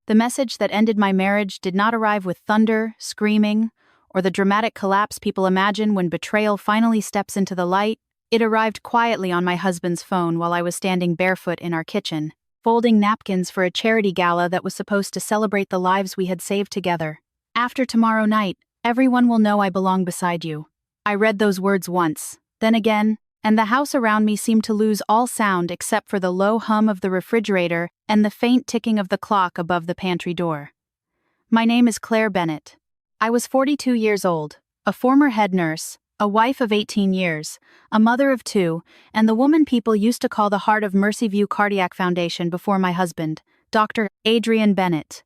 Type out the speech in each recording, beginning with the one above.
The message that ended my marriage did not arrive with thunder, screaming, or the dramatic collapse people imagine when betrayal finally steps into the light. It arrived quietly on my husband's phone while I was standing barefoot in our kitchen, folding napkins for a charity gala that was supposed to celebrate the lives we had saved together. "After tomorrow night, everyone will know I belong beside you." I read those words once, then again, and the house around me seemed to lose all sound except for the low hum of the refrigerator and the faint ticking of the clock above the pantry door. My name is Claire Bennett. I was 42 years old, a former head nurse, a wife of 18 years, a mother of 2, and the woman people used to call the heart of Mercyview Cardiac Foundation before my husband, Dr. Adrian Bennett,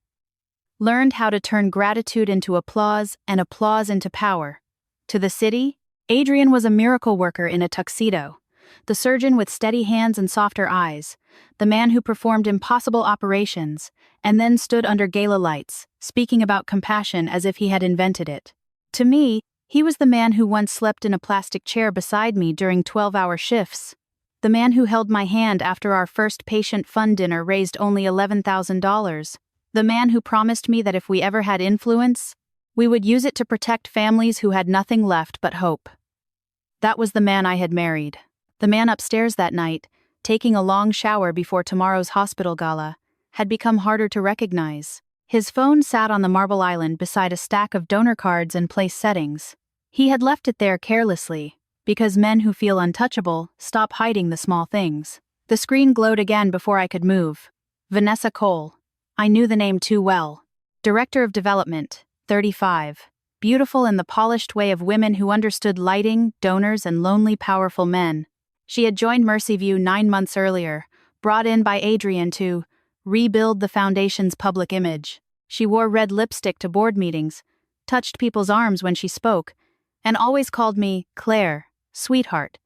learned how to turn gratitude into applause and applause into power. To the city, Adrian was a miracle worker in a tuxedo, the surgeon with steady hands and softer eyes, the man who performed impossible operations, and then stood under gala lights, speaking about compassion as if he had invented it. To me, he was the man who once slept in a plastic chair beside me during 12-hour shifts, the man who held my hand after our first patient fund dinner raised only $11,000, the man who promised me that if we ever had influence, we would use it to protect families who had nothing left but hope. That was the man I had married. The man upstairs that night, taking a long shower before tomorrow's hospital gala, had become harder to recognize. His phone sat on the marble island beside a stack of donor cards and place settings. He had left it there carelessly, because men who feel untouchable stop hiding the small things. The screen glowed again before I could move. Vanessa Cole. I knew the name too well. Director of Development, 35. Beautiful in the polished way of women who understood lighting, donors, and lonely, powerful men. She had joined Mercyview 9 months earlier, brought in by Adrian to rebuild the foundation's public image. She wore red lipstick to board meetings, touched people's arms when she spoke, and always called me Claire, sweetheart,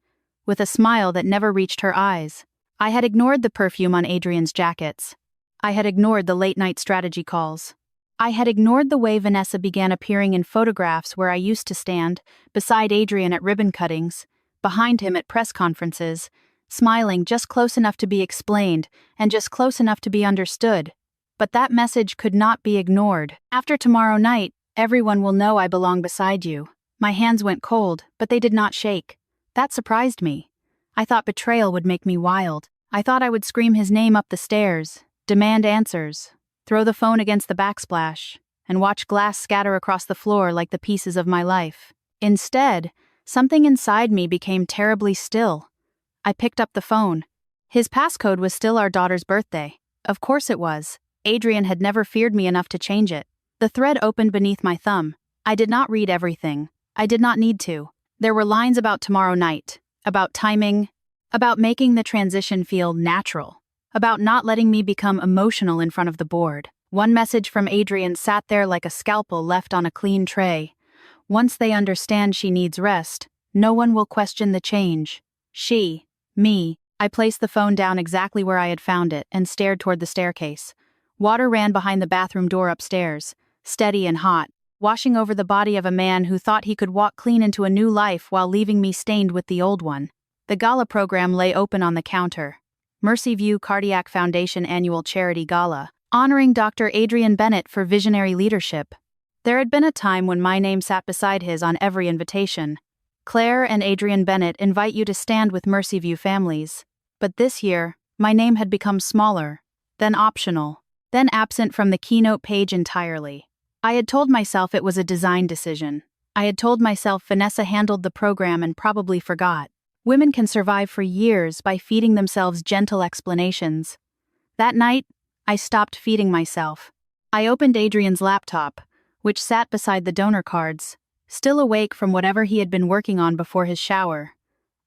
with a smile that never reached her eyes. I had ignored the perfume on Adrian's jackets. I had ignored the late-night strategy calls. I had ignored the way Vanessa began appearing in photographs where I used to stand, beside Adrian at ribbon cuttings, behind him at press conferences, smiling just close enough to be explained and just close enough to be understood. But that message could not be ignored. "After tomorrow night, everyone will know I belong beside you." My hands went cold, but they did not shake. That surprised me. I thought betrayal would make me wild. I thought I would scream his name up the stairs, demand answers, throw the phone against the backsplash, and watch glass scatter across the floor like the pieces of my life. Instead, something inside me became terribly still. I picked up the phone. His passcode was still our daughter's birthday. Of course it was. Adrian had never feared me enough to change it. The thread opened beneath my thumb. I did not read everything. I did not need to. There were lines about tomorrow night, about timing, about making the transition feel natural, about not letting me become emotional in front of the board. One message from Adrian sat there like a scalpel left on a clean tray. "Once they understand she needs rest, no one will question the change." She, me. I placed the phone down exactly where I had found it and stared toward the staircase. Water ran behind the bathroom door upstairs, steady and hot, washing over the body of a man who thought he could walk clean into a new life while leaving me stained with the old one. The gala program lay open on the counter. Mercyview Cardiac Foundation Annual Charity Gala, honoring Dr. Adrian Bennett for visionary leadership. There had been a time when my name sat beside his on every invitation. "Claire and Adrian Bennett invite you to stand with Mercyview families." But this year, my name had become smaller, then optional, then absent from the keynote page entirely. I had told myself it was a design decision. I had told myself Vanessa handled the program and probably forgot. Women can survive for years by feeding themselves gentle explanations. That night, I stopped feeding myself. I opened Adrian's laptop, which sat beside the donor cards, still awake from whatever he had been working on before his shower.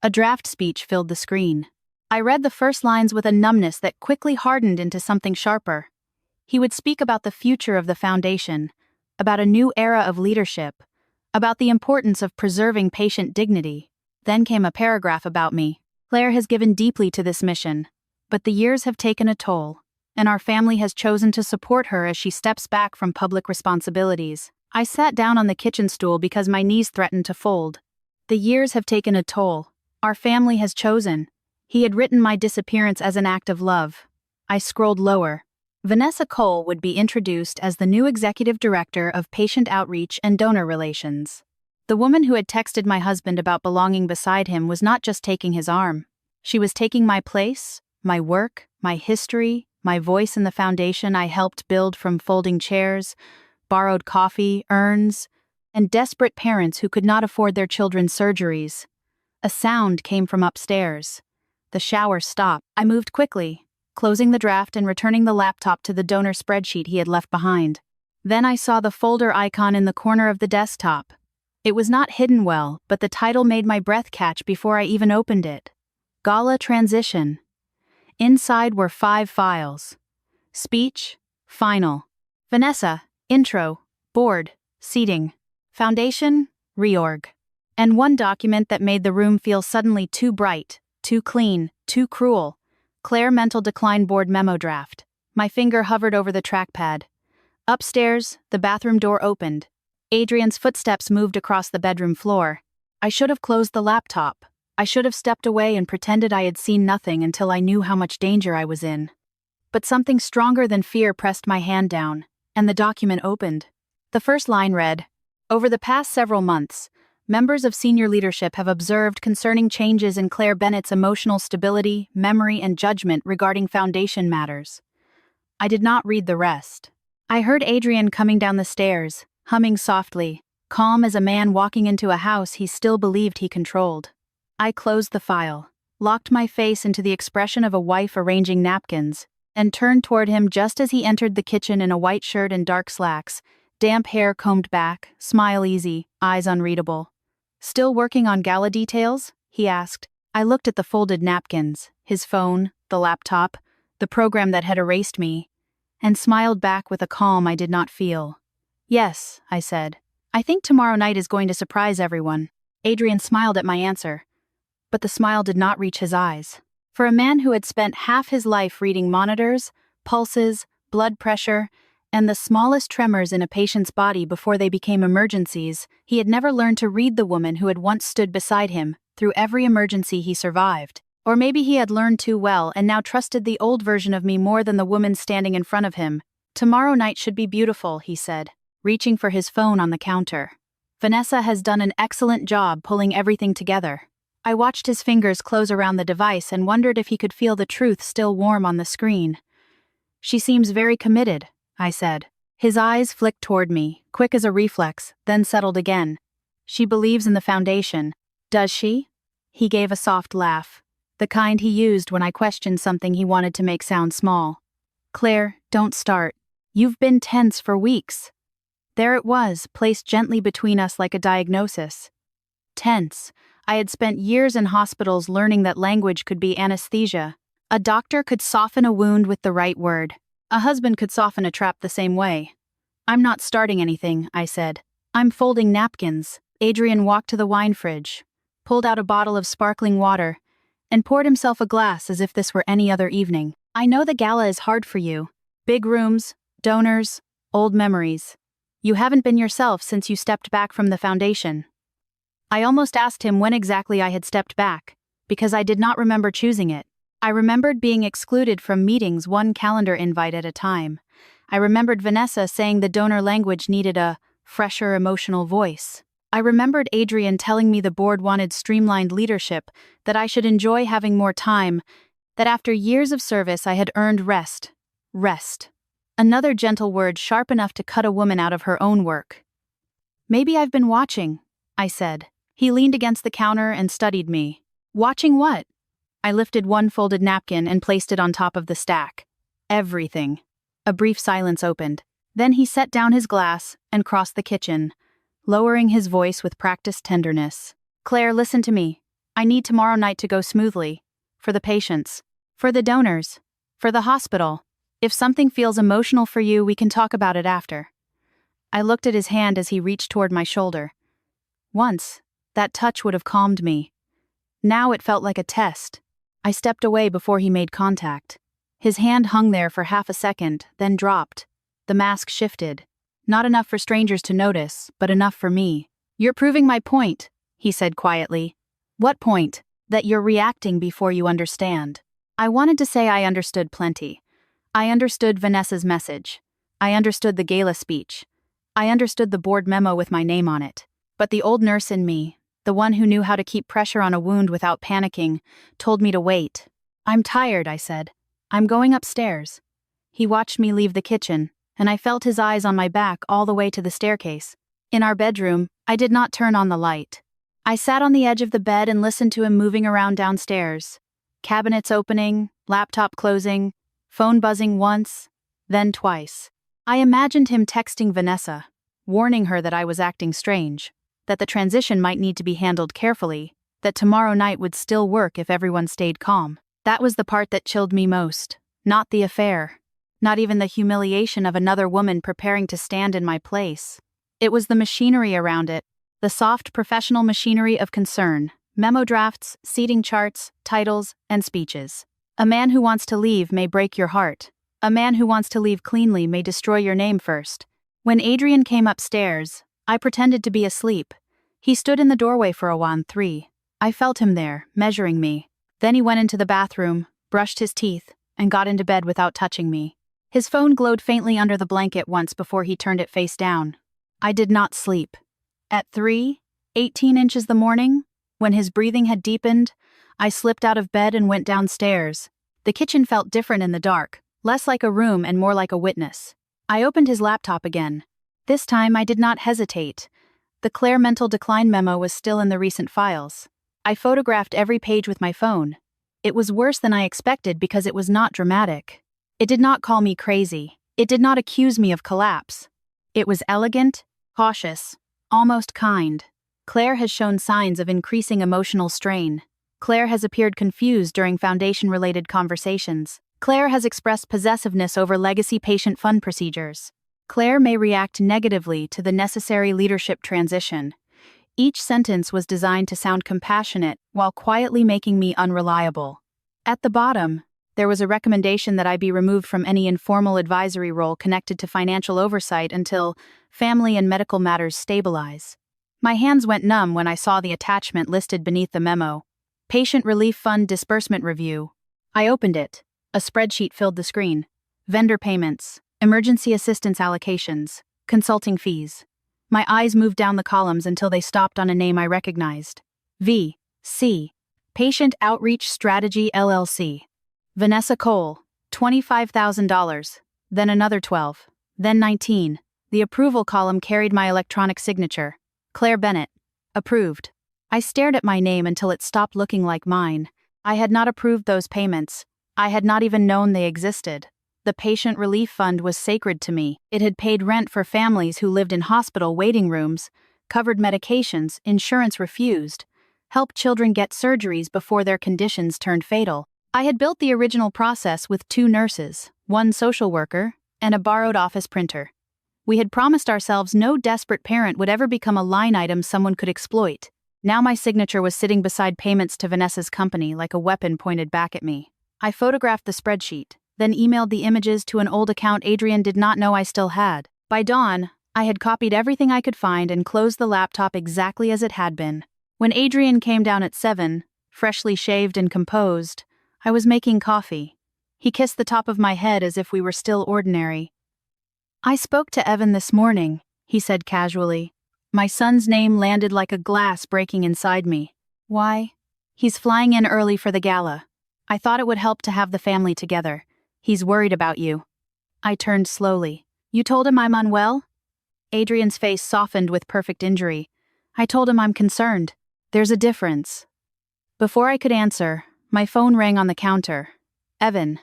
A draft speech filled the screen. I read the first lines with a numbness that quickly hardened into something sharper. He would speak about the future of the foundation, about a new era of leadership, about the importance of preserving patient dignity. Then came a paragraph about me. "Claire has given deeply to this mission, but the years have taken a toll, and our family has chosen to support her as she steps back from public responsibilities." I sat down on the kitchen stool because my knees threatened to fold. "The years have taken a toll. Our family has chosen." He had written my disappearance as an act of love. I scrolled lower. Vanessa Cole would be introduced as the new executive director of patient outreach and donor relations. The woman who had texted my husband about belonging beside him was not just taking his arm. She was taking my place, my work, my history, my voice in the foundation I helped build from folding chairs, borrowed coffee, urns, and desperate parents who could not afford their children's surgeries. A sound came from upstairs. The shower stopped. I moved quickly, closing the draft and returning the laptop to the donor spreadsheet he had left behind. Then I saw the folder icon in the corner of the desktop. It was not hidden well, but the title made my breath catch before I even opened it. Gala Transition. Inside were 5 files. Speech, Final. Vanessa, Intro, Board, Seating. Foundation, Reorg. And one document that made the room feel suddenly too bright, too clean, too cruel. Claire Mental Decline Board Memo Draft. My finger hovered over the trackpad. Upstairs, the bathroom door opened. Adrian's footsteps moved across the bedroom floor. I should have closed the laptop. I should have stepped away and pretended I had seen nothing until I knew how much danger I was in. But something stronger than fear pressed my hand down, and the document opened. The first line read, "Over the past several months, members of senior leadership have observed concerning changes in Claire Bennett's emotional stability, memory, and judgment regarding foundation matters." I did not read the rest. I heard Adrian coming down the stairs, humming softly, calm as a man walking into a house he still believed he controlled. I closed the file, locked my face into the expression of a wife arranging napkins, and turned toward him just as he entered the kitchen in a white shirt and dark slacks, damp hair combed back, smile easy, eyes unreadable. "Still working on Gala details?" he asked. I looked at the folded napkins, his phone, the laptop, the program that had erased me, and smiled back with a calm I did not feel. "Yes," I said. "I think tomorrow night is going to surprise everyone." Adrian smiled at my answer, but the smile did not reach his eyes. For a man who had spent half his life reading monitors, pulses, blood pressure, and the smallest tremors in a patient's body before they became emergencies, he had never learned to read the woman who had once stood beside him through every emergency he survived. Or maybe he had learned too well and now trusted the old version of me more than the woman standing in front of him. "Tomorrow night should be beautiful," he said, reaching for his phone on the counter. "Vanessa has done an excellent job pulling everything together." I watched his fingers close around the device and wondered if he could feel the truth still warm on the screen. "She seems very committed," I said. His eyes flicked toward me, quick as a reflex, then settled again. "She believes in the foundation. Does she?" He gave a soft laugh, the kind he used when I questioned something he wanted to make sound small. "Claire, don't start. You've been tense for weeks." There it was, placed gently between us like a diagnosis. Tense. I had spent years in hospitals learning that language could be anesthesia. A doctor could soften a wound with the right word. A husband could soften a trap the same way. "I'm not starting anything," I said. "I'm folding napkins." Adrian walked to the wine fridge, pulled out a bottle of sparkling water, and poured himself a glass as if this were any other evening. "I know the gala is hard for you. Big rooms, donors, old memories. You haven't been yourself since you stepped back from the foundation." I almost asked him when exactly I had stepped back, because I did not remember choosing it. I remembered being excluded from meetings one calendar invite at a time. I remembered Vanessa saying the donor language needed a fresher emotional voice. I remembered Adrian telling me the board wanted streamlined leadership, that I should enjoy having more time, that after years of service I had earned rest. Rest. Another gentle word sharp enough to cut a woman out of her own work. "Maybe I've been watching," I said. He leaned against the counter and studied me. "Watching what?" I lifted one folded napkin and placed it on top of the stack. "Everything." A brief silence opened. Then he set down his glass and crossed the kitchen, lowering his voice with practiced tenderness. "Claire, listen to me. I need tomorrow night to go smoothly. For the patients. For the donors. For the hospital. If something feels emotional for you, we can talk about it after." I looked at his hand as he reached toward my shoulder. Once, that touch would have calmed me. Now it felt like a test. I stepped away before he made contact. His hand hung there for half a second, then dropped. The mask shifted. Not enough for strangers to notice, but enough for me. "You're proving my point," he said quietly. "What point?" "That you're reacting before you understand." I wanted to say I understood plenty. I understood Vanessa's message. I understood the Gala speech. I understood the board memo with my name on it. But the old nurse in me, the one who knew how to keep pressure on a wound without panicking, told me to wait. "I'm tired," I said. "I'm going upstairs." He watched me leave the kitchen, and I felt his eyes on my back all the way to the staircase. In our bedroom, I did not turn on the light. I sat on the edge of the bed and listened to him moving around downstairs. Cabinets opening, laptop closing, phone buzzing once, then twice. I imagined him texting Vanessa, warning her that I was acting strange, that the transition might need to be handled carefully, that tomorrow night would still work if everyone stayed calm. That was the part that chilled me most, not the affair, not even the humiliation of another woman preparing to stand in my place. It was the machinery around it, the soft professional machinery of concern, memo drafts, seating charts, titles, and speeches. A man who wants to leave may break your heart. A man who wants to leave cleanly may destroy your name first. When Adrian came upstairs, I pretended to be asleep. He stood in the doorway for a while. I felt him there, measuring me. Then he went into the bathroom, brushed his teeth, and got into bed without touching me. His phone glowed faintly under the blanket once before he turned it face down. I did not sleep. At 3:18 inches the morning, when his breathing had deepened, I slipped out of bed and went downstairs. The kitchen felt different in the dark, less like a room and more like a witness. I opened his laptop again. This time I did not hesitate. The Claire mental decline memo was still in the recent files. I photographed every page with my phone. It was worse than I expected because it was not dramatic. It did not call me crazy. It did not accuse me of collapse. It was elegant, cautious, almost kind. Claire has shown signs of increasing emotional strain. Claire has appeared confused during foundation-related conversations. Claire has expressed possessiveness over legacy patient fund procedures. Claire may react negatively to the necessary leadership transition. Each sentence was designed to sound compassionate while quietly making me unreliable. At the bottom, there was a recommendation that I be removed from any informal advisory role connected to financial oversight until family and medical matters stabilize. My hands went numb when I saw the attachment listed beneath the memo. Patient Relief Fund Disbursement Review. I opened it. A spreadsheet filled the screen. Vendor payments, emergency assistance allocations, consulting fees. My eyes moved down the columns until they stopped on a name I recognized. V.C. Patient Outreach Strategy LLC. Vanessa Cole, $25,000, then another 12, then 19. The approval column carried my electronic signature. Claire Bennett. Approved. I stared at my name until it stopped looking like mine. I had not approved those payments. I had not even known they existed. The Patient Relief Fund was sacred to me. It had paid rent for families who lived in hospital waiting rooms, covered medications insurance refused, helped children get surgeries before their conditions turned fatal. I had built the original process with 2 nurses, 1 social worker, and a borrowed office printer. We had promised ourselves no desperate parent would ever become a line item someone could exploit. Now my signature was sitting beside payments to Vanessa's company like a weapon pointed back at me. I photographed the spreadsheet, then emailed the images to an old account Adrian did not know I still had. By dawn, I had copied everything I could find and closed the laptop exactly as it had been. When Adrian came down at 7, freshly shaved and composed, I was making coffee. He kissed the top of my head as if we were still ordinary. "I spoke to Evan this morning," he said casually. My son's name landed like a glass breaking inside me. "Why?" "He's flying in early for the gala. I thought it would help to have the family together. He's worried about you." I turned slowly. "You told him I'm unwell?" Adrian's face softened with perfect injury. "I told him I'm concerned. There's a difference." Before I could answer, my phone rang on the counter. "Evan."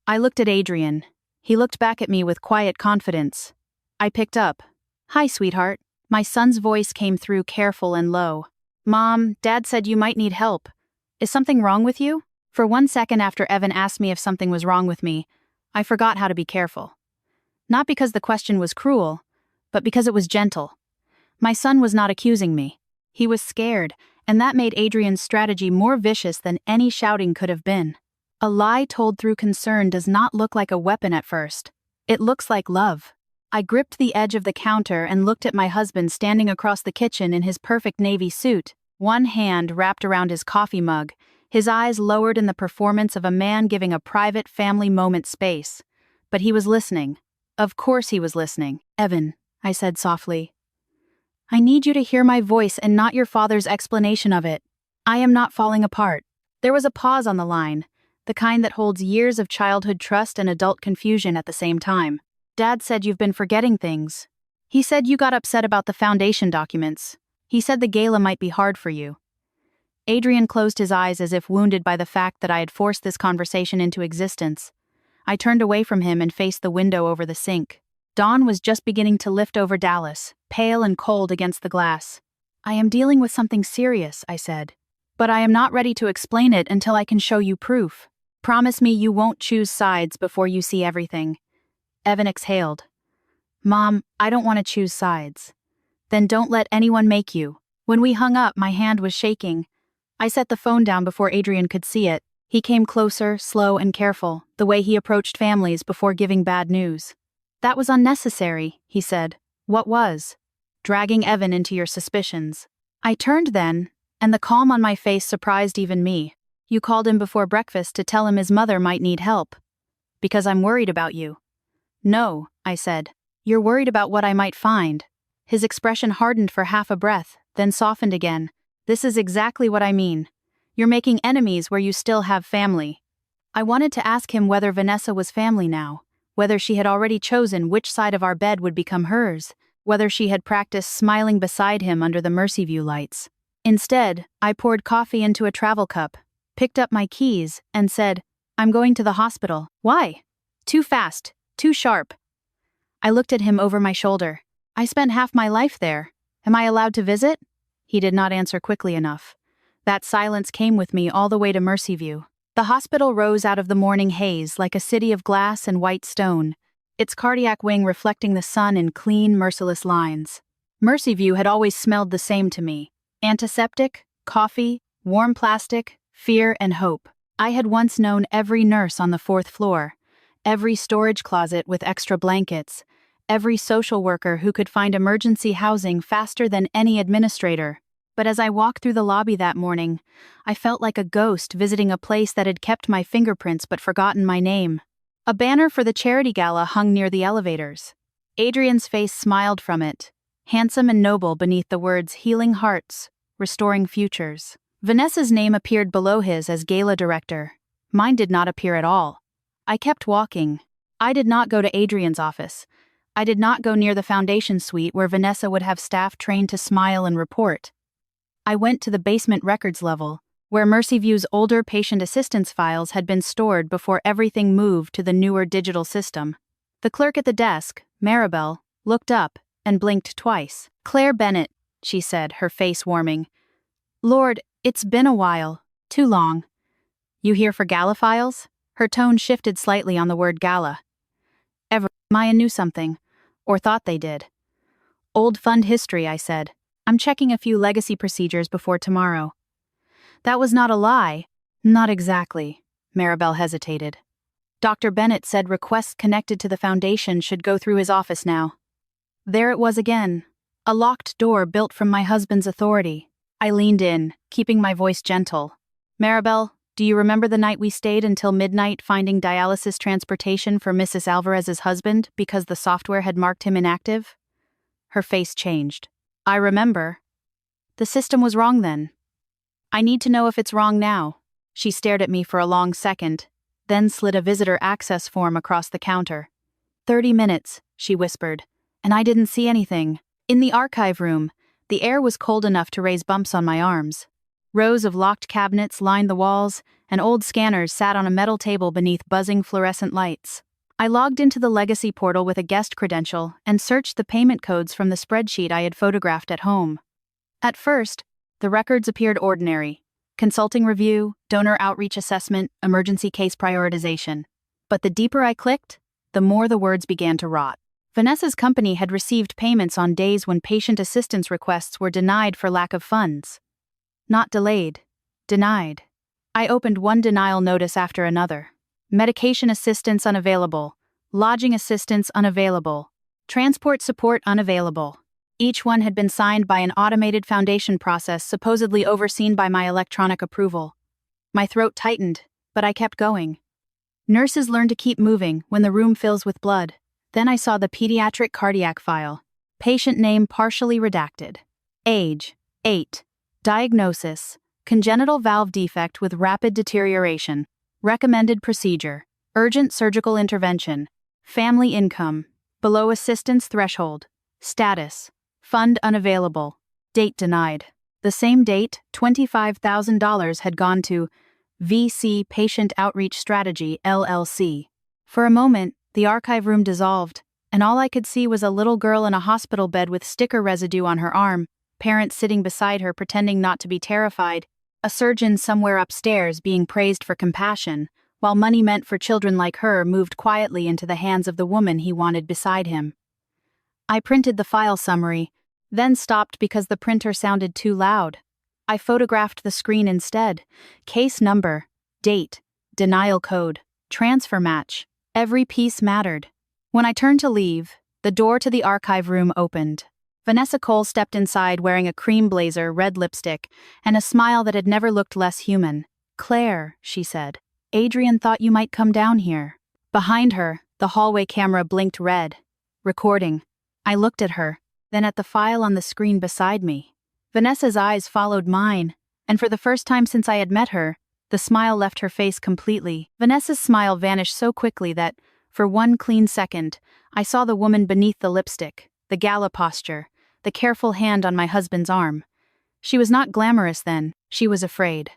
I looked at Adrian. He looked back at me with quiet confidence. I picked up. "Hi, sweetheart." My son's voice came through careful and low. "Mom, Dad said you might need help. Is something wrong with you?" For 1 second after Evan asked me if something was wrong with me, I forgot how to be careful. Not because the question was cruel, but because it was gentle. My son was not accusing me. He was scared, and that made Adrian's strategy more vicious than any shouting could have been. A lie told through concern does not look like a weapon at first. It looks like love. I gripped the edge of the counter and looked at my husband standing across the kitchen in his perfect navy suit, one hand wrapped around his coffee mug, His eyes lowered in the performance of a man giving a private family moment space. But he was listening. Of course he was listening. "Evan," I said softly. "I need you to hear my voice and not your father's explanation of it. I am not falling apart." There was a pause on the line, the kind that holds years of childhood trust and adult confusion at the same time. "Dad said you've been forgetting things. He said you got upset about the foundation documents. He said the gala might be hard for you." Adrian closed his eyes as if wounded by the fact that I had forced this conversation into existence. I turned away from him and faced the window over the sink. Dawn was just beginning to lift over Dallas, pale and cold against the glass. "I am dealing with something serious," I said. "But I am not ready to explain it until I can show you proof. Promise me you won't choose sides before you see everything." Evan exhaled. "Mom, I don't want to choose sides." "Then don't let anyone make you." When we hung up, my hand was shaking. I set the phone down before Adrian could see it. He came closer, slow and careful, the way he approached families before giving bad news. "That was unnecessary," he said. "What was?" "Dragging Evan into your suspicions." I turned then, and the calm on my face surprised even me. "You called him before breakfast to tell him his mother might need help." "Because I'm worried about you." "No," I said. "You're worried about what I might find." His expression hardened for half a breath, then softened again. "This is exactly what I mean. You're making enemies where you still have family." I wanted to ask him whether Vanessa was family now, whether she had already chosen which side of our bed would become hers, whether she had practiced smiling beside him under the Mercyview lights. Instead, I poured coffee into a travel cup, picked up my keys, and said, "I'm going to the hospital." "Why?" "Too fast, too sharp." I looked at him over my shoulder. "I spent half my life there. Am I allowed to visit?" He did not answer quickly enough. That silence came with me all the way to Mercyview. The hospital rose out of the morning haze like a city of glass and white stone, its cardiac wing reflecting the sun in clean, merciless lines. Mercyview had always smelled the same to me. Antiseptic, coffee, warm plastic, fear and hope. I had once known every nurse on the 4th floor, every storage closet with extra blankets, every social worker who could find emergency housing faster than any administrator. But as I walked through the lobby that morning, I felt like a ghost visiting a place that had kept my fingerprints but forgotten my name. A banner for the charity gala hung near the elevators. Adrian's face smiled from it, handsome and noble beneath the words "Healing Hearts, Restoring Futures." Vanessa's name appeared below his as gala director. Mine did not appear at all. I kept walking. I did not go to Adrian's office. I did not go near the foundation suite where Vanessa would have staff trained to smile and report. I went to the basement records level, where Mercyview's older patient assistance files had been stored before everything moved to the newer digital system. The clerk at the desk, Maribel, looked up and blinked twice. "Claire Bennett," she said, her face warming. "Lord, it's been a while. Too long. You here for Gala files?" Her tone shifted slightly on the word Gala. Maya knew something, or thought they did. "Old fund history," I said. "I'm checking a few legacy procedures before tomorrow." "That was not a lie." "Not exactly," Maribel hesitated. "Dr. Bennett said requests connected to the foundation should go through his office now." There it was again, a locked door built from my husband's authority. I leaned in, keeping my voice gentle. "Maribel, do you remember the night we stayed until midnight finding dialysis transportation for Mrs. Alvarez's husband because the software had marked him inactive?" Her face changed. "I remember." "The system was wrong then." "I need to know if it's wrong now." She stared at me for a long second, then slid a visitor access form across the counter. 30 minutes, she whispered, and I didn't see anything. In the archive room, the air was cold enough to raise bumps on my arms. Rows of locked cabinets lined the walls, and old scanners sat on a metal table beneath buzzing fluorescent lights. I logged into the legacy portal with a guest credential and searched the payment codes from the spreadsheet I had photographed at home. At first, the records appeared ordinary: consulting review, donor outreach assessment, emergency case prioritization. But the deeper I clicked, the more the words began to rot. Vanessa's company had received payments on days when patient assistance requests were denied for lack of funds. Not delayed, denied. I opened one denial notice after another. Medication assistance unavailable, lodging assistance unavailable, transport support unavailable. Each one had been signed by an automated foundation process supposedly overseen by my electronic approval. My throat tightened, but I kept going. Nurses learn to keep moving when the room fills with blood. Then I saw the pediatric cardiac file. Patient name partially redacted. Age, 8. Diagnosis, congenital valve defect with rapid deterioration. Recommended procedure, urgent surgical intervention. Family income, below assistance threshold. Status, fund unavailable. Date denied. The same date, $25,000 had gone to VC Patient Outreach Strategy, LLC. For a moment, the archive room dissolved, and all I could see was a little girl in a hospital bed with sticker residue on her arm, parents sitting beside her pretending not to be terrified, a surgeon somewhere upstairs being praised for compassion, while money meant for children like her moved quietly into the hands of the woman he wanted beside him. I printed the file summary, then stopped because the printer sounded too loud. I photographed the screen instead. Case number, date, denial code, transfer match. Every piece mattered. When I turned to leave, the door to the archive room opened. Vanessa Cole stepped inside wearing a cream blazer, red lipstick, and a smile that had never looked less human. "Claire," she said, "Adrian thought you might come down here." Behind her, the hallway camera blinked red. Recording. I looked at her, then at the file on the screen beside me. Vanessa's eyes followed mine, and for the first time since I had met her, the smile left her face completely. Vanessa's smile vanished so quickly that, for one clean second, I saw the woman beneath the lipstick, the gala posture, the careful hand on my husband's arm. She was not glamorous then, she was afraid.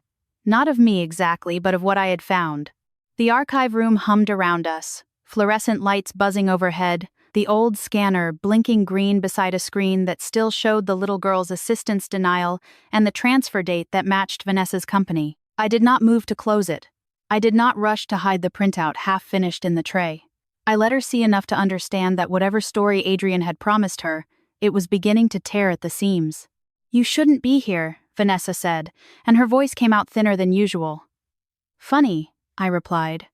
Not of me exactly, but of what I had found. The archive room hummed around us, fluorescent lights buzzing overhead, the old scanner blinking green beside a screen that still showed the little girl's assistance denial and the transfer date that matched Vanessa's company. I did not move to close it. I did not rush to hide the printout half-finished in the tray. I let her see enough to understand that whatever story Adrian had promised her, it was beginning to tear at the seams. "You shouldn't be here," Vanessa said, and her voice came out thinner than usual. "Funny," I replied.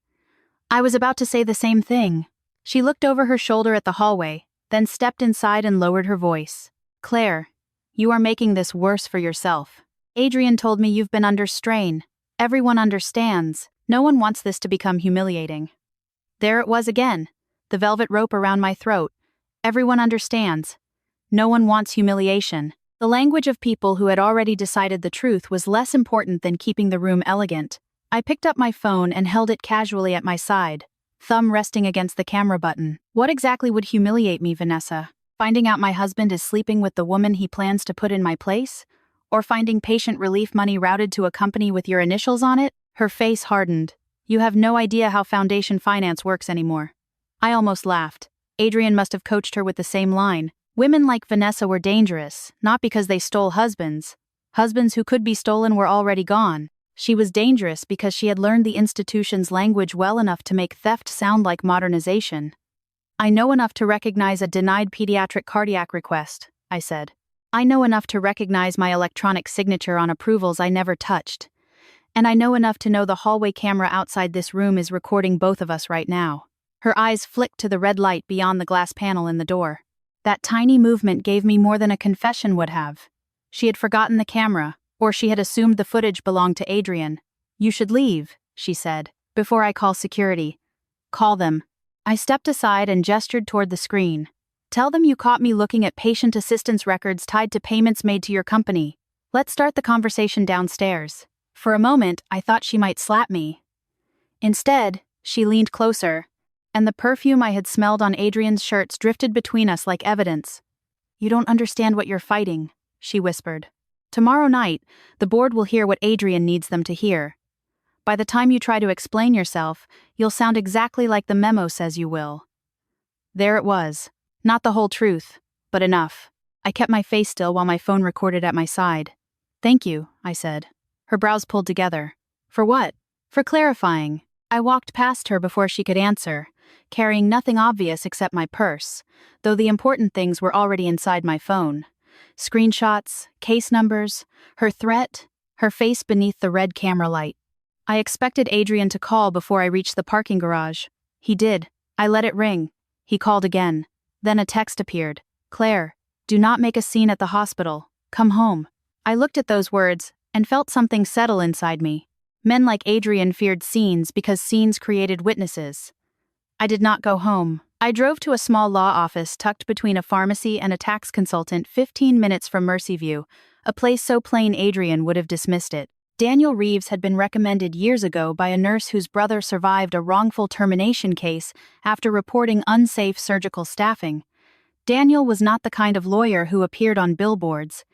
I was about to say the same thing. She looked over her shoulder at the hallway, then stepped inside and lowered her voice. "Claire, you are making this worse for yourself. Adrian told me you've been under strain. Everyone understands. No one wants this to become humiliating." There it was again, the velvet rope around my throat. Everyone understands. No one wants humiliation. The language of people who had already decided the truth was less important than keeping the room elegant. I picked up my phone and held it casually at my side, thumb resting against the camera button. What exactly would humiliate me, Vanessa? Finding out my husband is sleeping with the woman he plans to put in my place? Or finding patient relief money routed to a company with your initials on it? Her face hardened. "You have no idea how foundation finance works anymore." I almost laughed. Adrian must have coached her with the same line. Women like Vanessa were dangerous, not because they stole husbands. Husbands who could be stolen were already gone. She was dangerous because she had learned the institution's language well enough to make theft sound like modernization. "I know enough to recognize a denied pediatric cardiac request," I said. "I know enough to recognize my electronic signature on approvals I never touched. And I know enough to know the hallway camera outside this room is recording both of us right now." Her eyes flicked to the red light beyond the glass panel in the door. That tiny movement gave me more than a confession would have. She had forgotten the camera, or she had assumed the footage belonged to Adrian. "You should leave," she said, "before I call security." "Call them." I stepped aside and gestured toward the screen. "Tell them you caught me looking at patient assistance records tied to payments made to your company. Let's start the conversation downstairs." For a moment, I thought she might slap me. Instead, she leaned closer, and the perfume I had smelled on Adrian's shirts drifted between us like evidence. "You don't understand what you're fighting," she whispered. "Tomorrow night, the board will hear what Adrian needs them to hear. By the time you try to explain yourself, you'll sound exactly like the memo says you will." There it was. Not the whole truth, but enough. I kept my face still while my phone recorded at my side. "Thank you," I said. Her brows pulled together. "For what?" "For clarifying." I walked past her before she could answer, carrying nothing obvious except my purse, though the important things were already inside my phone. Screenshots, case numbers, her threat, her face beneath the red camera light. I expected Adrian to call before I reached the parking garage. He did. I let it ring. He called again. Then a text appeared. "Claire, do not make a scene at the hospital. Come home." I looked at those words and felt something settle inside me. Men like Adrian feared scenes because scenes created witnesses. I did not go home. I drove to a small law office tucked between a pharmacy and a tax consultant 15 minutes from Mercyview, a place so plain Adrian would have dismissed it. Daniel Reeves had been recommended years ago by a nurse whose brother survived a wrongful termination case after reporting unsafe surgical staffing. Daniel was not the kind of lawyer who appeared on billboards.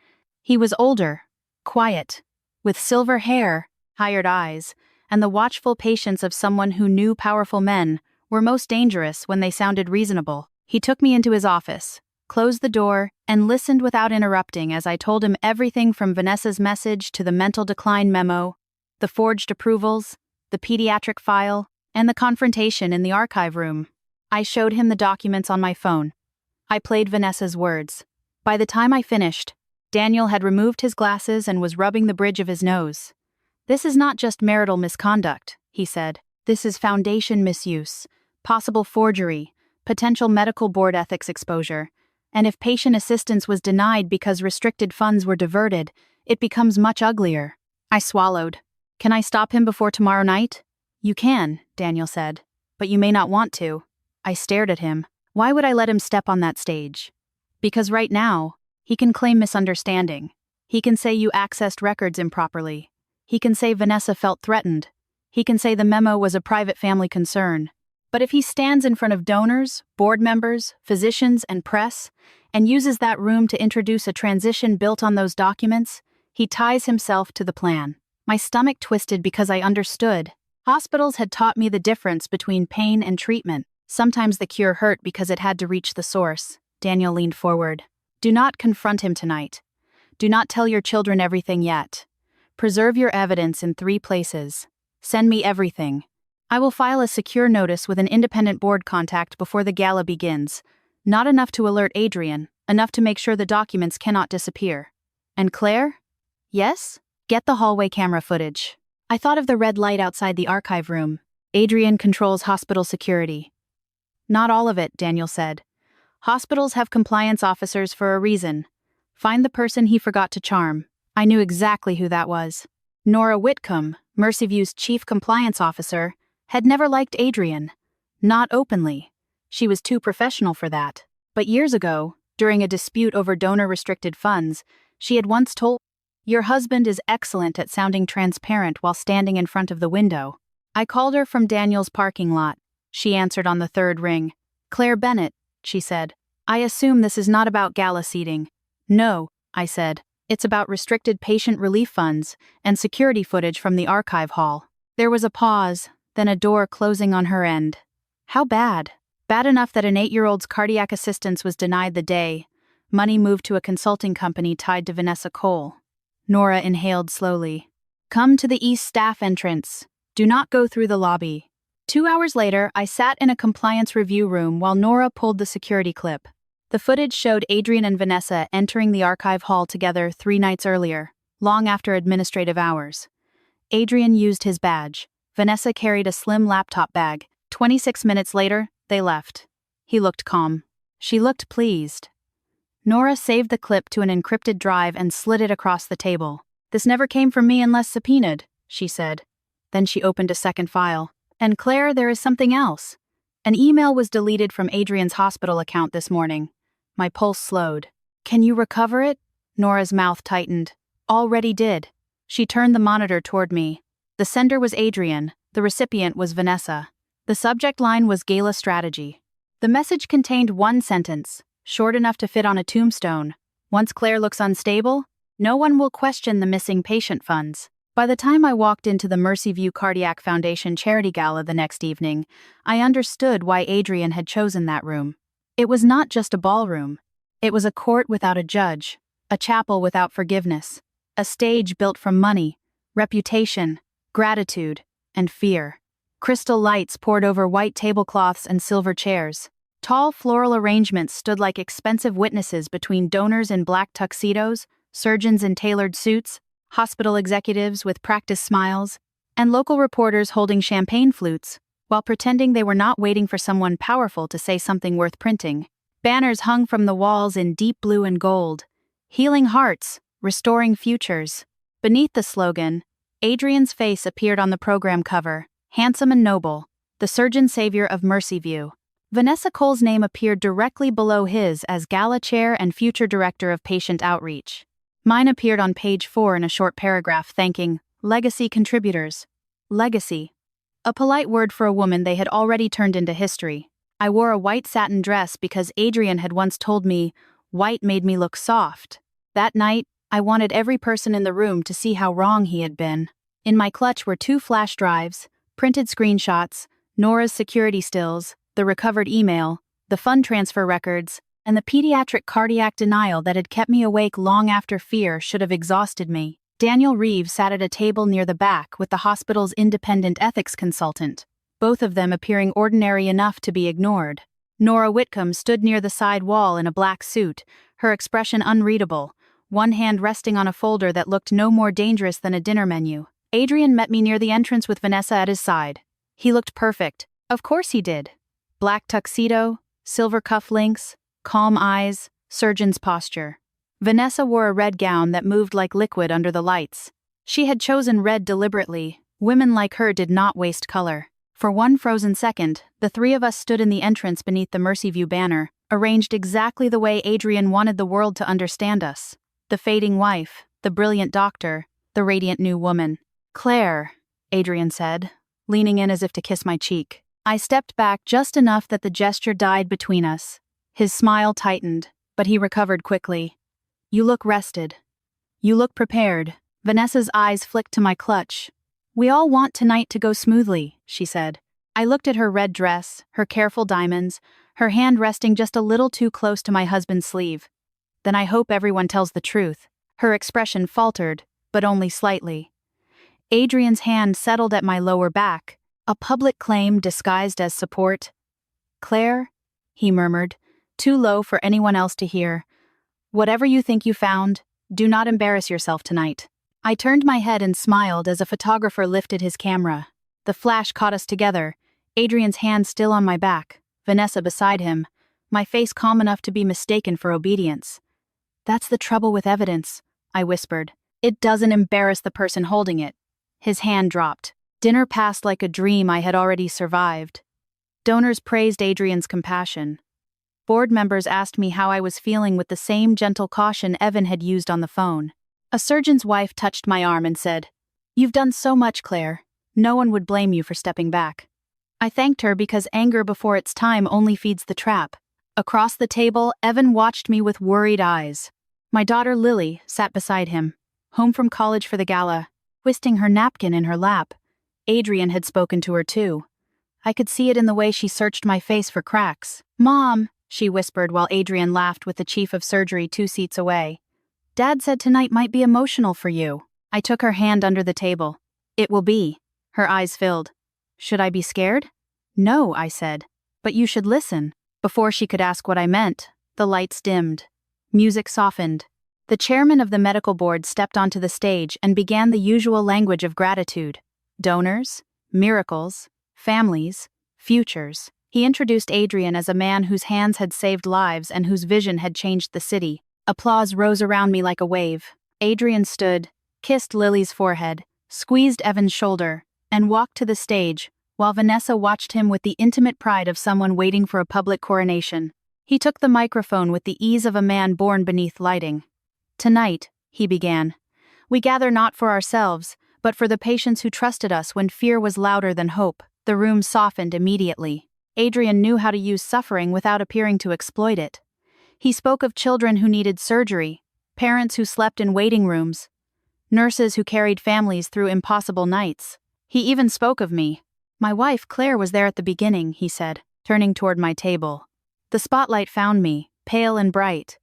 He was older, quiet, with silver hair, tired eyes, and the watchful patience of someone who knew powerful men were most dangerous when they sounded reasonable. He took me into his office, closed the door, and listened without interrupting as I told him everything from Vanessa's message to the mental decline memo, the forged approvals, the pediatric file, and the confrontation in the archive room. I showed him the documents on my phone. I played Vanessa's words. By the time I finished, Daniel had removed his glasses and was rubbing the bridge of his nose. "This is not just marital misconduct," he said. "This is foundation misuse, possible forgery, potential medical board ethics exposure, and if patient assistance was denied because restricted funds were diverted, it becomes much uglier." I swallowed. "Can I stop him before tomorrow night?" "You can," Daniel said, "but you may not want to." I stared at him. Why would I let him step on that stage? Because right now, he can claim misunderstanding. He can say you accessed records improperly. He can say Vanessa felt threatened. He can say the memo was a private family concern. But if he stands in front of donors, board members, physicians, and press, and uses that room to introduce a transition built on those documents, he ties himself to the plan. My stomach twisted because I understood. Hospitals had taught me the difference between pain and treatment. Sometimes the cure hurt because it had to reach the source. Daniel leaned forward. "Do not confront him tonight. Do not tell your children everything yet. Preserve your evidence in 3 places. Send me everything. I will file a secure notice with an independent board contact before the gala begins. Not enough to alert Adrian, enough to make sure the documents cannot disappear. And Claire?" "Yes?" "Get the hallway camera footage." I thought of the red light outside the archive room. Adrian controls hospital security. "Not all of it," Daniel said. "Hospitals have compliance officers for a reason. Find the person he forgot to charm." I knew exactly who that was. Nora Whitcomb, Mercyview's chief compliance officer, had never liked Adrian. Not openly. She was too professional for that. But years ago, during a dispute over donor-restricted funds, she had once told, "Your husband is excellent at sounding transparent while standing in front of the window." I called her from Daniel's parking lot. She answered on the 3rd ring. "Claire Bennett," she said. "I assume this is not about gala seating." "No," I said. "It's about restricted patient relief funds and security footage from the archive hall." There was a pause, then a door closing on her end. How bad? Bad enough that an 8-year-old's cardiac assistance was denied the day. Money moved to a consulting company tied to Vanessa Cole. Nora inhaled slowly. "Come to the east staff entrance. Do not go through the lobby." 2 hours later, I sat in a compliance review room while Nora pulled the security clip. The footage showed Adrian and Vanessa entering the archive hall together 3 nights earlier, long after administrative hours. Adrian used his badge. Vanessa carried a slim laptop bag. 26 minutes later, they left. He looked calm. She looked pleased. Nora saved the clip to an encrypted drive and slid it across the table. "This never came from me unless subpoenaed," she said. Then she opened a second file. "And Claire, there is something else. An email was deleted from Adrian's hospital account this morning." My pulse slowed. "Can you recover it?" Nora's mouth tightened. "Already did." She turned the monitor toward me. The sender was Adrian, the recipient was Vanessa. The subject line was Gala strategy. The message contained 1 sentence, short enough to fit on a tombstone. "Once Claire looks unstable, no one will question the missing patient funds." By the time I walked into the Mercyview Cardiac Foundation charity gala the next evening, I understood why Adrian had chosen that room. It was not just a ballroom. It was a court without a judge, a chapel without forgiveness, a stage built from money, reputation, gratitude, and fear. Crystal lights poured over white tablecloths and silver chairs. Tall floral arrangements stood like expensive witnesses between donors in black tuxedos, surgeons in tailored suits, hospital executives with practiced smiles, and local reporters holding champagne flutes, while pretending they were not waiting for someone powerful to say something worth printing. Banners hung from the walls in deep blue and gold. "Healing hearts, restoring futures." Beneath the slogan, Adrian's face appeared on the program cover, handsome and noble, the surgeon savior of Mercyview. Vanessa Cole's name appeared directly below his as Gala Chair and future Director of Patient Outreach. Mine appeared on page 4 in a short paragraph thanking legacy contributors. Legacy. A polite word for a woman they had already turned into history. I wore a white satin dress because Adrian had once told me white made me look soft. That night, I wanted every person in the room to see how wrong he had been. In my clutch were 2 flash drives, printed screenshots, Nora's security stills, the recovered email, the fund transfer records, and the pediatric cardiac denial that had kept me awake long after fear should have exhausted me. Daniel Reeves sat at a table near the back with the hospital's independent ethics consultant, both of them appearing ordinary enough to be ignored. Nora Whitcomb stood near the side wall in a black suit, her expression unreadable, one hand resting on a folder that looked no more dangerous than a dinner menu. Adrian met me near the entrance with Vanessa at his side. He looked perfect. Of course he did. Black tuxedo, silver cufflinks, calm eyes, surgeon's posture. Vanessa wore a red gown that moved like liquid under the lights. She had chosen red deliberately. Women like her did not waste color. For one frozen second, the 3 of us stood in the entrance beneath the Mercyview banner, arranged exactly the way Adrian wanted the world to understand us. The fading wife, the brilliant doctor, the radiant new woman. "Claire," Adrian said, leaning in as if to kiss my cheek. I stepped back just enough that the gesture died between us. His smile tightened, but he recovered quickly. "You look rested. You look prepared." Vanessa's eyes flicked to my clutch. "We all want tonight to go smoothly," she said. I looked at her red dress, her careful diamonds, her hand resting just a little too close to my husband's sleeve. "Then I hope everyone tells the truth." Her expression faltered, but only slightly. Adrian's hand settled at my lower back, a public claim disguised as support. "Claire," he murmured, too low for anyone else to hear, "whatever you think you found, do not embarrass yourself tonight." I turned my head and smiled as a photographer lifted his camera. The flash caught us together, Adrian's hand still on my back, Vanessa beside him, my face calm enough to be mistaken for obedience. "That's the trouble with evidence," I whispered. "It doesn't embarrass the person holding it." His hand dropped. Dinner passed like a dream I had already survived. Donors praised Adrian's compassion. Board members asked me how I was feeling with the same gentle caution Evan had used on the phone. A surgeon's wife touched my arm and said, "You've done so much, Claire. No one would blame you for stepping back." I thanked her because anger before its time only feeds the trap. Across the table, Evan watched me with worried eyes. My daughter Lily sat beside him, home from college for the gala, twisting her napkin in her lap. Adrian had spoken to her too. I could see it in the way she searched my face for cracks. "Mom," she whispered while Adrian laughed with the chief of surgery 2 seats away. "Dad said tonight might be emotional for you." I took her hand under the table. "It will be." Her eyes filled. "Should I be scared?" "No," I said. "But you should listen." Before she could ask what I meant, the lights dimmed. Music softened. The chairman of the medical board stepped onto the stage and began the usual language of gratitude. Donors, miracles, families, futures. He introduced Adrian as a man whose hands had saved lives and whose vision had changed the city. Applause rose around me like a wave. Adrian stood, kissed Lily's forehead, squeezed Evan's shoulder, and walked to the stage, while Vanessa watched him with the intimate pride of someone waiting for a public coronation. He took the microphone with the ease of a man born beneath lighting. "Tonight," he began, "we gather not for ourselves, but for the patients who trusted us when fear was louder than hope." The room softened immediately. Adrian knew how to use suffering without appearing to exploit it. He spoke of children who needed surgery, parents who slept in waiting rooms, nurses who carried families through impossible nights. He even spoke of me. "My wife, Claire, was there at the beginning," he said, turning toward my table. "The spotlight found me, pale and bright.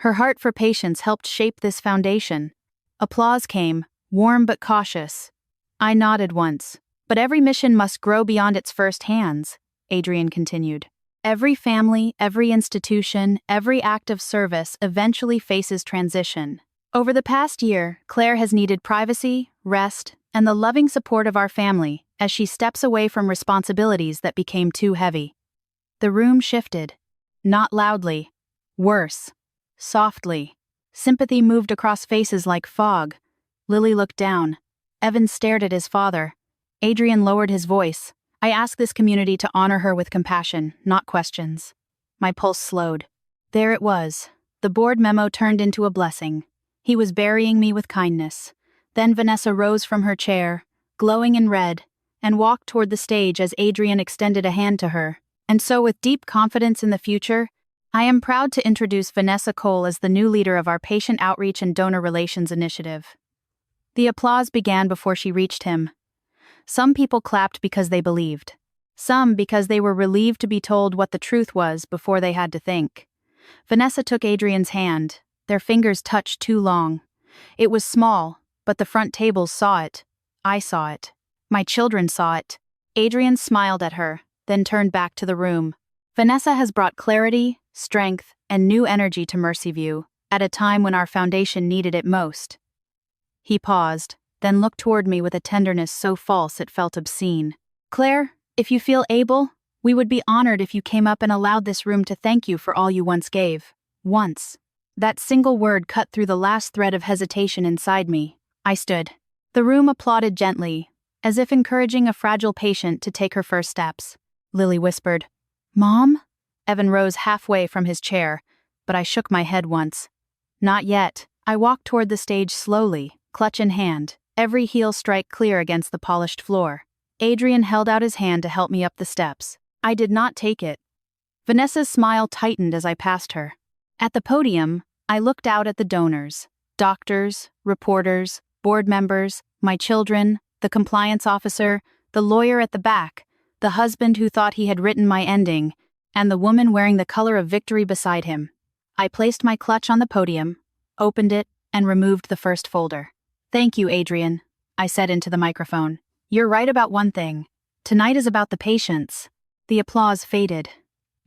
Her heart for patients helped shape this foundation." Applause came, warm but cautious. I nodded once. "But every mission must grow beyond its first hands," Adrian continued. "Every family, every institution, every act of service eventually faces transition. Over the past year, Claire has needed privacy, rest, and the loving support of our family as she steps away from responsibilities that became too heavy." The room shifted. Not loudly. Worse. Softly. Sympathy moved across faces like fog. Lily looked down. Evan stared at his father. Adrian lowered his voice. I ask this community to honor her with compassion, not questions. My pulse slowed. There it was. The board memo turned into a blessing. He was burying me with kindness. Then Vanessa rose from her chair, glowing in red, and walked toward the stage as Adrian extended a hand to her. And so, with deep confidence in the future, I am proud to introduce Vanessa Cole as the new leader of our Patient Outreach and Donor Relations Initiative. The applause began before she reached him. Some people clapped because they believed. Some because they were relieved to be told what the truth was before they had to think. Vanessa took Adrian's hand. Their fingers touched too long. It was small, but the front tables saw it. I saw it. My children saw it. Adrian smiled at her, then turned back to the room. Vanessa has brought clarity, strength, and new energy to Mercyview, at a time when our foundation needed it most. He paused, then looked toward me with a tenderness so false it felt obscene. Claire, if you feel able, we would be honored if you came up and allowed this room to thank you for all you once gave. Once. That single word cut through the last thread of hesitation inside me. I stood. The room applauded gently, as if encouraging a fragile patient to take her first steps. Lily whispered, "Mom?" Evan rose halfway from his chair, but I shook my head once. Not yet. I walked toward the stage slowly, clutch in hand, every heel strike clear against the polished floor. Adrian held out his hand to help me up the steps. I did not take it. Vanessa's smile tightened as I passed her. At the podium, I looked out at the donors, doctors, reporters, board members, my children, the compliance officer, the lawyer at the back, the husband who thought he had written my ending, and the woman wearing the color of victory beside him. I placed my clutch on the podium, opened it, and removed the first folder. "Thank you, Adrian," I said into the microphone. "You're right about one thing. Tonight is about the patients." The applause faded.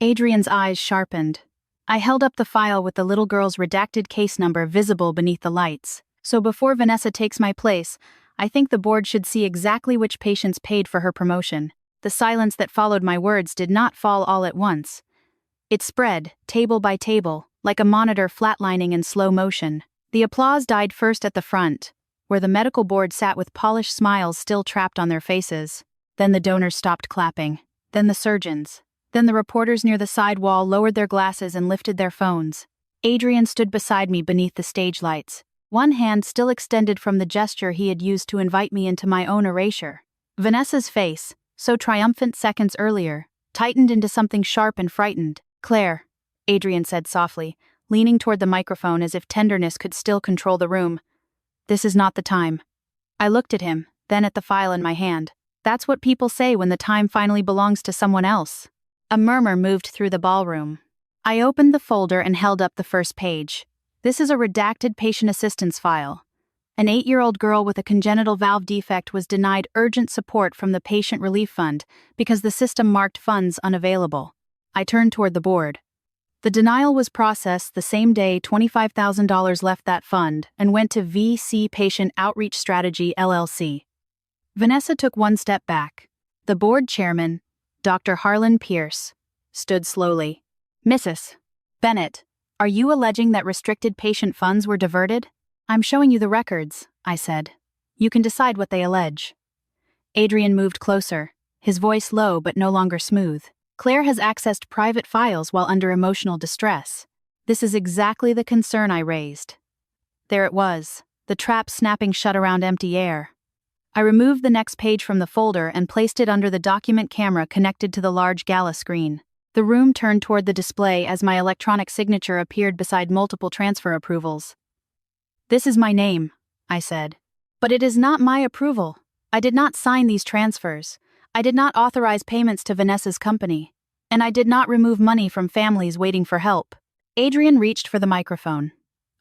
Adrian's eyes sharpened. I held up the file with the little girl's redacted case number visible beneath the lights. So before Vanessa takes my place, I think the board should see exactly which patients paid for her promotion. The silence that followed my words did not fall all at once. It spread, table by table, like a monitor flatlining in slow motion. The applause died first at the front, where the medical board sat with polished smiles still trapped on their faces. Then the donors stopped clapping. Then the surgeons. Then the reporters near the side wall lowered their glasses and lifted their phones. Adrian stood beside me beneath the stage lights, one hand still extended from the gesture he had used to invite me into my own erasure. Vanessa's face, so triumphant seconds earlier, tightened into something sharp and frightened. "Claire," Adrian said softly, leaning toward the microphone as if tenderness could still control the room. "This is not the time." I looked at him, then at the file in my hand. That's what people say when the time finally belongs to someone else. A murmur moved through the ballroom. I opened the folder and held up the first page. This is a redacted patient assistance file. An 8-year-old girl with a congenital valve defect was denied urgent support from the Patient Relief Fund because the system marked funds unavailable. I turned toward the board. The denial was processed the same day $25,000 left that fund and went to VC Patient Outreach Strategy, LLC. Vanessa took one step back. The board chairman, Dr. Harlan Pierce, stood slowly. "Mrs. Bennett, are you alleging that restricted patient funds were diverted?" "I'm showing you the records," I said. "You can decide what they allege." Adrian moved closer, his voice low but no longer smooth. "Claire has accessed private files while under emotional distress. This is exactly the concern I raised." There it was, the trap snapping shut around empty air. I removed the next page from the folder and placed it under the document camera connected to the large Gala screen. The room turned toward the display as my electronic signature appeared beside multiple transfer approvals. "This is my name," I said. "But it is not my approval. I did not sign these transfers. I did not authorize payments to Vanessa's company. And I did not remove money from families waiting for help." Adrian reached for the microphone.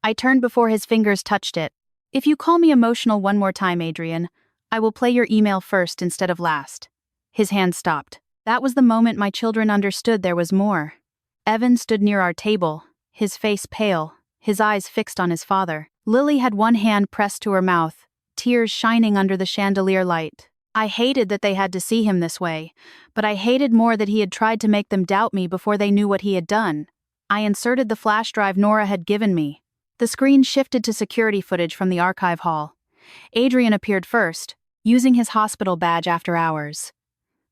I turned before his fingers touched it. "If you call me emotional one more time, Adrian, I will play your email first instead of last." His hand stopped. That was the moment my children understood there was more. Evan stood near our table, his face pale, his eyes fixed on his father. Lily had one hand pressed to her mouth, tears shining under the chandelier light. I hated that they had to see him this way, but I hated more that he had tried to make them doubt me before they knew what he had done. I inserted the flash drive Nora had given me. The screen shifted to security footage from the archive hall. Adrian appeared first, using his hospital badge after hours.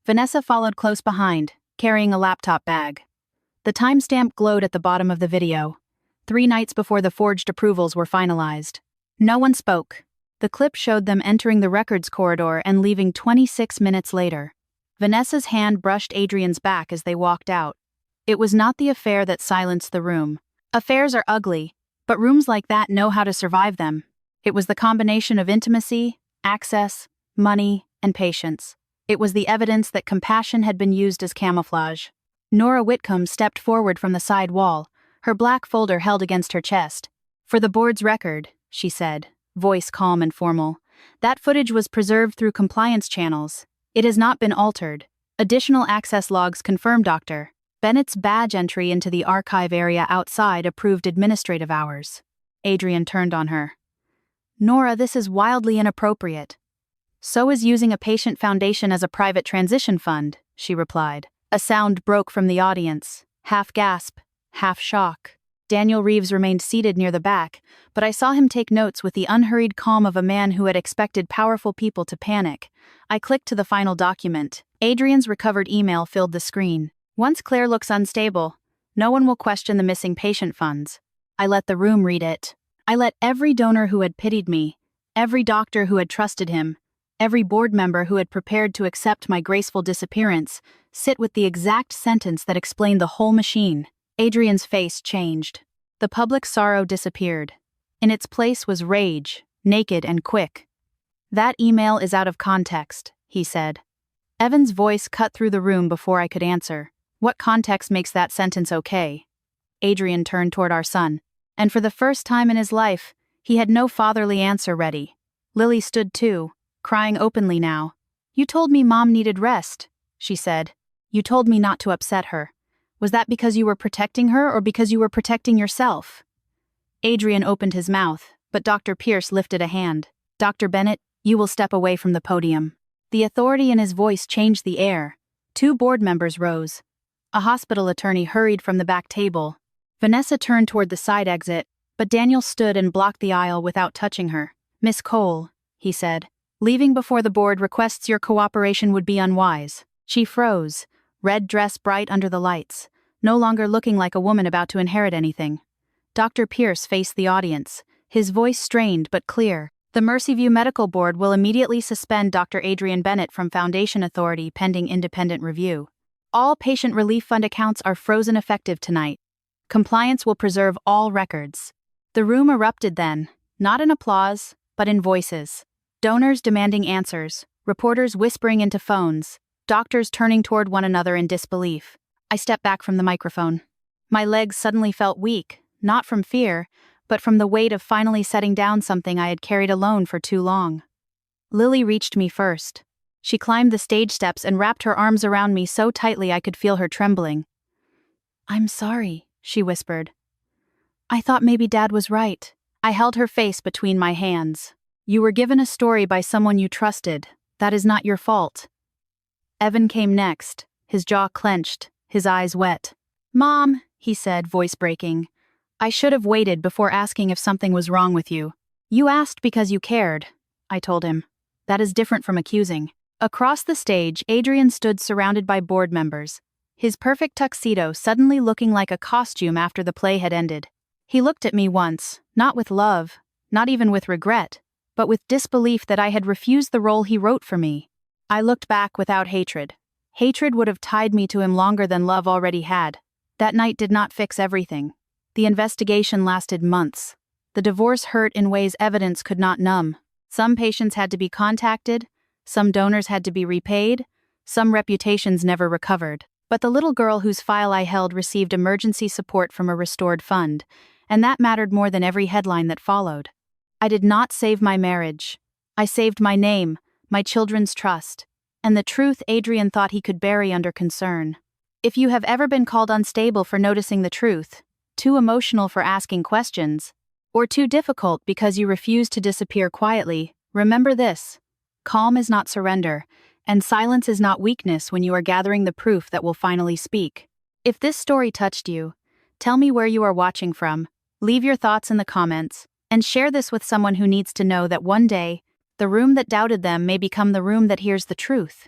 Vanessa followed close behind, carrying a laptop bag. The timestamp glowed at the bottom of the video, 3 nights before the forged approvals were finalized. No one spoke. The clip showed them entering the records corridor and leaving 26 minutes later. Vanessa's hand brushed Adrian's back as they walked out. It was not the affair that silenced the room. Affairs are ugly, but rooms like that know how to survive them. It was the combination of intimacy, access, money, and patience. It was the evidence that compassion had been used as camouflage. Nora Whitcomb stepped forward from the side wall, her black folder held against her chest. "For the board's record," she said, voice calm and formal, "that footage was preserved through compliance channels. It has not been altered. Additional access logs confirm Dr. Bennett's badge entry into the archive area outside approved administrative hours." Adrian turned on her. "Nora, this is wildly inappropriate." "So is using a patient foundation as a private transition fund," she replied. A sound broke from the audience, half gasp, half shock. Daniel Reeves remained seated near the back, but I saw him take notes with the unhurried calm of a man who had expected powerful people to panic. I clicked to the final document. Adrian's recovered email filled the screen. "Once Claire looks unstable, no one will question the missing patient funds." I let the room read it. I let every donor who had pitied me, every doctor who had trusted him, every board member who had prepared to accept my graceful disappearance, sit with the exact sentence that explained the whole machine. Adrian's face changed. The public sorrow disappeared. In its place was rage, naked and quick. "That email is out of context," he said. Evan's voice cut through the room before I could answer. "What context makes that sentence okay?" Adrian turned toward our son, and for the first time in his life, he had no fatherly answer ready. Lily stood too, crying openly now. "You told me Mom needed rest," she said. "You told me not to upset her. Was that because you were protecting her or because you were protecting yourself?" Adrian opened his mouth, but Dr. Pierce lifted a hand. "Dr. Bennett, you will step away from the podium." The authority in his voice changed the air. 2 board members rose. A hospital attorney hurried from the back table. Vanessa turned toward the side exit, but Daniel stood and blocked the aisle without touching her. "Miss Cole," he said, "leaving before the board requests your cooperation would be unwise." She froze, red dress bright under the lights, no longer looking like a woman about to inherit anything. Dr. Pierce faced the audience, his voice strained but clear. "The Mercyview Medical Board will immediately suspend Dr. Adrian Bennett from Foundation Authority pending independent review. All Patient Relief Fund accounts are frozen effective tonight. Compliance will preserve all records." The room erupted then, not in applause, but in voices. Donors demanding answers, reporters whispering into phones, doctors turning toward one another in disbelief. I stepped back from the microphone. My legs suddenly felt weak, not from fear, but from the weight of finally setting down something I had carried alone for too long. Lily reached me first. She climbed the stage steps and wrapped her arms around me so tightly I could feel her trembling. "I'm sorry," she whispered. "I thought maybe Dad was right." I held her face between my hands. "You were given a story by someone you trusted. That is not your fault." Evan came next, his jaw clenched, his eyes wet. "Mom," he said, voice breaking, "I should have waited before asking if something was wrong with you. You asked because you cared," I told him. "That is different from accusing." Across the stage, Adrian stood surrounded by board members, his perfect tuxedo suddenly looking like a costume after the play had ended. He looked at me once, not with love, not even with regret, but with disbelief that I had refused the role he wrote for me. I looked back without hatred. Hatred would have tied me to him longer than love already had. That night did not fix everything. The investigation lasted months. The divorce hurt in ways evidence could not numb. Some patients had to be contacted, some donors had to be repaid, some reputations never recovered. But the little girl whose file I held received emergency support from a restored fund, and that mattered more than every headline that followed. I did not save my marriage. I saved my name, my children's trust, and the truth Adrian thought he could bury under concern. If you have ever been called unstable for noticing the truth, too emotional for asking questions, or too difficult because you refuse to disappear quietly, remember this: calm is not surrender, and silence is not weakness when you are gathering the proof that will finally speak. If this story touched you, tell me where you are watching from, leave your thoughts in the comments, and share this with someone who needs to know that one day, The room that doubted them may become the room that hears the truth.